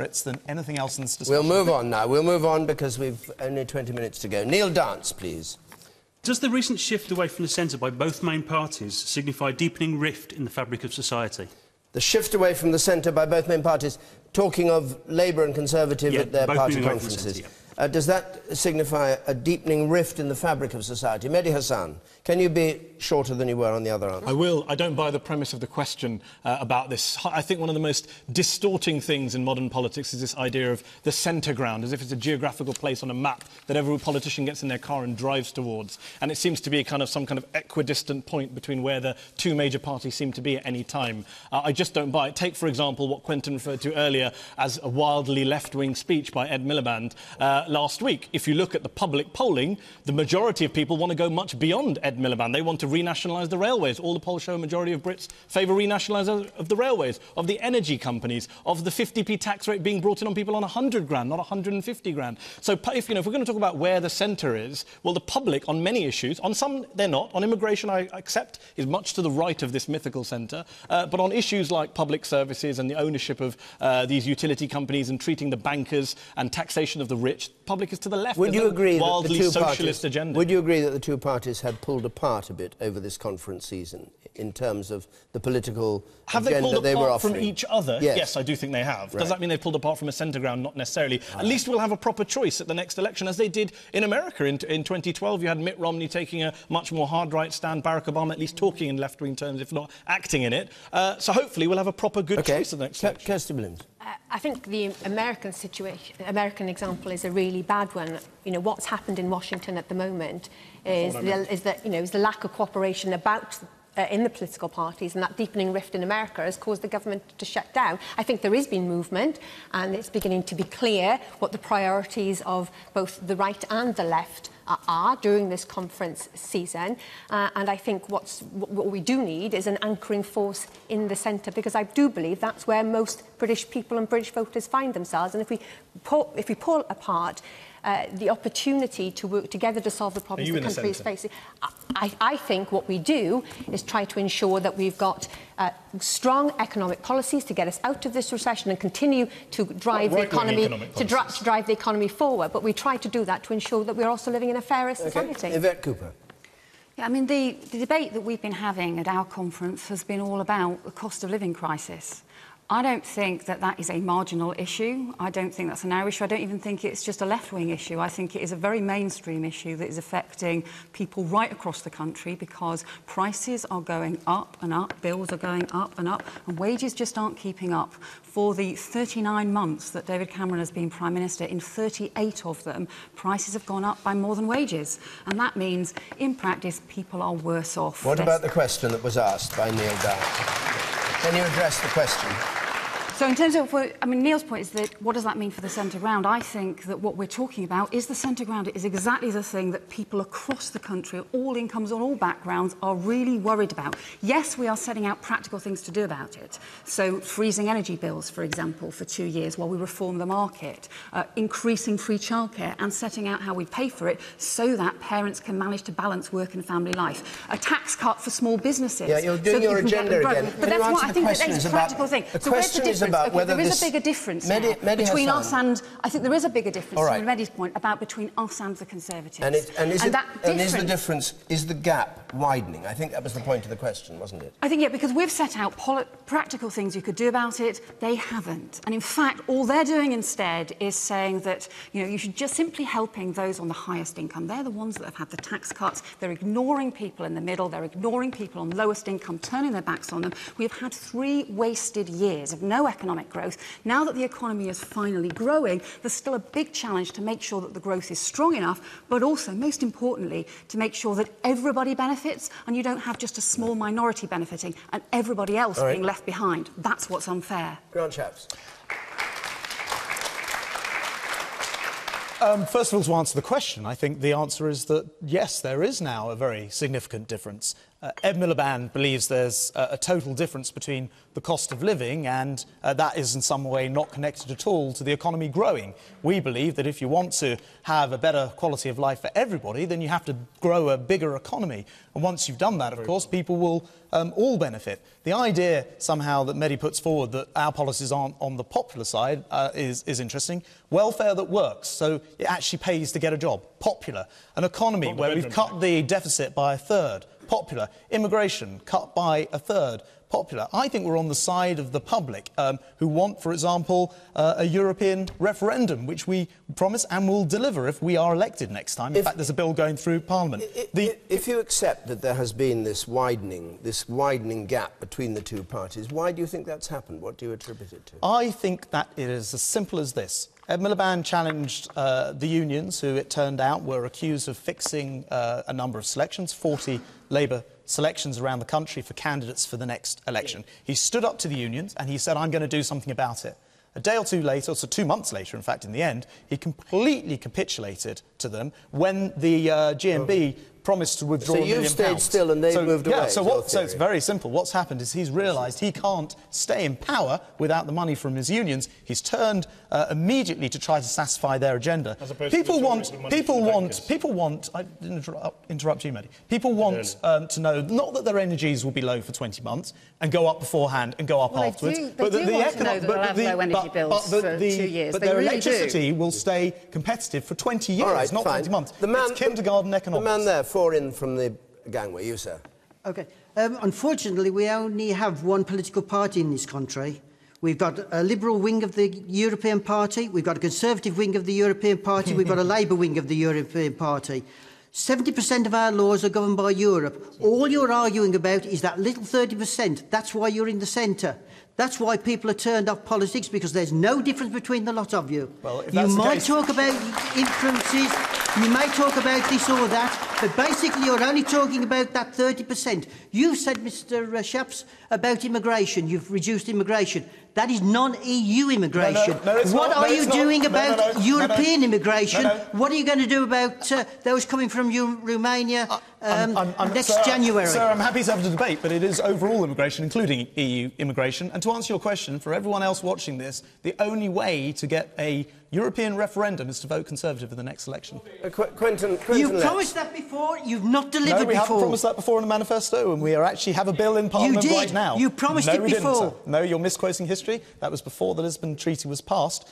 Brits than anything else in this discussion. We'll move on now. We'll move on because we've only 20 minutes to go. Neil Dance, please. Does the recent shift away from the centre by both main parties signify a deepening rift in the fabric of society? The shift away from the centre by both main parties, talking of Labour and Conservative at their party conferences. Does that signify a deepening rift in the fabric of society? Mehdi Hasan, can you be shorter than you were on the other answer? I will. I don't buy the premise of the question about this. I think one of the most distorting things in modern politics is this idea of the Centreground, as if it's a geographical place on a map that every politician gets in their car and drives towards. And it seems to be some kind of equidistant point between where the two major parties seem to be at any time. I just don't buy it. Take, for example, what Quentin referred to earlier as a wildly left-wing speech by Ed Miliband last week. If you look at the public polling, the majority of people want to go much beyond Ed Miliband. They want to renationalise the railways. All the polls show a majority of Brits favour renationalisation of the railways, of the energy companies, of the 50p tax rate being brought in on people on 100 grand, not 150 grand. So if we're going to talk about where the centre is, well, the public on many issues, on some they're not. On immigration, I accept, is much to the right of this mythical centre. But on issues like public services and the ownership of these utility companies and treating the bankers and taxation of the rich, public is to the left. Would you agree that the two socialist agenda. Would you agree that the two parties had pulled apart a bit over this conference season in terms of the political agenda they were offering? Have they pulled apart from each other? Yes. Yes, I do think they have. Right. Does that mean they've pulled apart from a Centreground? Not necessarily. At least we'll have a proper choice at the next election, as they did in America. In 2012, you had Mitt Romney taking a much more hard-right stand, Barack Obama at least talking in left-wing terms, if not acting in it. So hopefully we'll have a proper good choice at the next election. Kirsty Williams. I think the American example is a really bad one. You know, what's happened in Washington at the moment is the lack of cooperation about in the political parties, and that deepening rift in America has caused the government to shut down. I think there has been movement, and it's beginning to be clear what the priorities of both the right and the left are during this conference season. And I think what we do need is an anchoring force in the centre, because I do believe that's where most British people and British voters find themselves. And if we pull apart the opportunity to work together to solve the problems the country is facing, I think what we do is try to ensure that we've got strong economic policies to get us out of this recession and continue to drive the economy drive the economy forward. But we try to do that to ensure that we're also living in a fairer society. Yvette Cooper. Yeah, I mean, the debate that we've been having at our conference has been all about the cost of living crisis. I don't think that is a marginal issue. I don't think that's an our issue. I don't even think it's just a left-wing issue. I think it is a very mainstream issue that is affecting people right across the country, because prices are going up and up, bills are going up, and wages just aren't keeping up. For the 39 months that David Cameron has been Prime Minister, in 38 of them, prices have gone up by more than wages. And that means, in practice, people are worse off. What about the question that was asked by Neil Downs? Can you address the question? So in terms of, Neil's point is that what does that mean for the Centreground? I think that what we're talking about is the Centreground is exactly the thing that people across the country, all incomes, on all backgrounds, are really worried about. Yes, we are setting out practical things to do about it. So freezing energy bills, for example, for 2 years while we reform the market, increasing free childcare and setting out how we pay for it so that parents can manage to balance work and family life. A tax cut for small businesses. Yeah, you're doing your agenda again. But that's what I think is a practical thing. The question is about whether there is a bigger difference between us and... I think there is a bigger difference, to Mehdi's point, about between us and the Conservatives. Is the gap widening? I think that was the point of the question, wasn't it? I think, yeah, because we've set out practical things you could do about it. They haven't. And in fact, all they're doing instead is saying that, you know, you should just simply helping those on the highest income. They're the ones that have had the tax cuts. They're ignoring people in the middle. They're ignoring people on lowest income, turning their backs on them. We have had 3 wasted years of no economic growth. Now that the economy is finally growing, there's still a big challenge to make sure that the growth is strong enough, but also, most importantly, to make sure that everybody benefits and you don't have just a small minority benefiting and everybody else being left behind. That's what's unfair. Grant Shapps. First of all, to answer the question, I think the answer is that, yes, there is now a very significant difference Ed Miliband believes there's a total difference between the cost of living and that is in some way not connected at all to the economy growing. We believe that if you want to have a better quality of life for everybody, then you have to grow a bigger economy. And once you've done that, of course, people will all benefit. The idea somehow that Mehdi puts forward that our policies aren't on the popular side is interesting. Welfare that works, so it actually pays to get a job. Popular. An economy where we've cut the deficit by a third. Popular. Immigration, cut by a third. Popular. I think we're on the side of the public who want, for example, a European referendum, which we promise and will deliver if we are elected next time. In fact, there's a bill going through Parliament. If you accept that there has been this widening gap between the two parties, why do you think that's happened? What do you attribute it to? I think that it is as simple as this. Ed Miliband challenged the unions, who it turned out were accused of fixing a number of selections, 40 Labour selections around the country for candidates for the next election. He stood up to the unions and he said, I'm going to do something about it. A day or two later, so 2 months later, in fact, in the end, he completely capitulated to them when the GMB promised to withdraw £1 million. So you've stayed still and they've moved away? So it's very simple. What's happened is he's realised he can't stay in power without the money from his unions. He's turned immediately to try to satisfy their agenda. People want. I didn't interrupt you, Mehdi. People want to know not that their energies will be low for 20 months and go up beforehand and go up afterwards. But their electricity will stay competitive for 20 years, not 20 months. It's kindergarten economics. The man there, 4 in from the gangway, you, sir. OK. Unfortunately, we only have one political party in this country. We've got a Liberal wing of the European Party, we've got a Conservative wing of the European Party, we've got a Labour wing of the European Party. 70% of our laws are governed by Europe. All you're arguing about is that little 30%. That's why you're in the centre. That's why people are turned off politics, because there's no difference between the lot of you. Well, you might talk about influences, you may talk about this or that, but basically you're only talking about that 30%. You've said, Mr Shapps, about immigration. You've reduced immigration. That is non-EU immigration. What are you doing about European immigration? What are you going to do about those coming from Romania next January? Sir, I'm happy to have a debate, but it is overall immigration, including EU immigration. And to answer your question, for everyone else watching this, the only way to get a European referendum is to vote Conservative in the next election. Quentin You've Letts. promised that before, you've not delivered before. No, we haven't promised that before in the manifesto, and we actually have a bill in Parliament right now. You promised it before. No, you're misquoting history. That was before the Lisbon Treaty was passed.